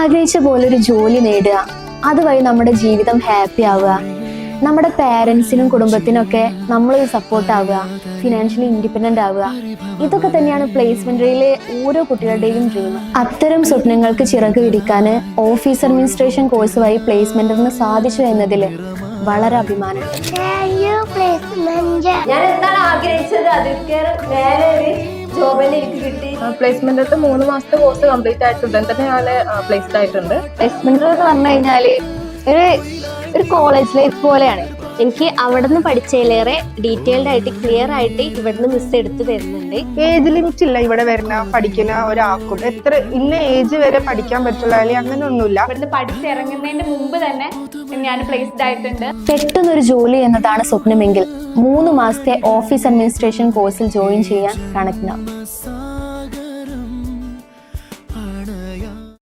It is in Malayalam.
ആഗ്രഹിച്ച പോലെ ഒരു ജോലി നേടുക, അതുവഴി നമ്മുടെ ജീവിതം ഹാപ്പി ആവുക, നമ്മുടെ പേരൻസിനും കുടുംബത്തിനും ഒക്കെ നമ്മൾ സപ്പോർട്ട് ആവുക, ഫിനാൻഷ്യലി ഇൻഡിപെൻഡന്റ് ആവുക, ഇതൊക്കെ തന്നെയാണ് പ്ലേസ്മെന്റിലെ ഓരോ കുട്ടികളുടെയും ഡ്രീം. അത്തരം സ്വപ്നങ്ങൾക്ക് ചിറക് വിരിക്കാൻ ഓഫീസ് അഡ്മിനിസ്ട്രേഷൻ കോഴ്സ് വഴി പ്ലേസ്മെന്റിന് സാധിച്ചു എന്നതിൽ വളരെ അഭിമാനമുണ്ട്. ഞാൻ എന്താണ് ആഗ്രഹിച്ചത് ജോബിൽ എനിക്ക് കിട്ടി. പ്ലേസ്മെന്റ് 3 മാസത്തെ കോഴ്സ് കംപ്ലീറ്റ് ആയിട്ട് ഉടൻ തന്നെ ഞാൻ പ്ലേസ്ഡ് ആയിട്ടുണ്ട്. പ്ലേസ്മെന്റ് എന്ന് പറഞ്ഞു കഴിഞ്ഞാല് ഒരു കോളേജ് ലൈഫ് പോലെയാണ്. എനിക്ക് അവിടെ നിന്ന് പഠിച്ചതിലേറെ ഡീറ്റെയിൽഡ് ആയിട്ട് ക്ലിയർ ആയിട്ട് ഇവിടുന്ന് മിസ് എടുത്ത് തരുന്നുണ്ട്. ഏജ് ലിമിറ്റ് ഇല്ല ഇവിടെ പഠിക്കുന്ന ഒരാൾക്കും. എത്ര ഇന്ന ഏജ് വരെ പഠിക്കാൻ പറ്റുള്ള അങ്ങനെ ഒന്നുമില്ല. ഇവിടുന്ന് പഠിച്ചിറങ്ങുന്നതിന്റെ മുമ്പ് തന്നെ ഞാൻ പ്ലേസ്ഡ് ആയിട്ടുണ്ട്. പെട്ടെന്നൊരു ജോലി എന്നതാണ് സ്വപ്നമെങ്കിൽ 3 മാസത്തെ ഓഫീസ് അഡ്മിനിസ്ട്രേഷൻ കോഴ്സിൽ ജോയിൻ ചെയ്യാൻ കണക്കിനാവും.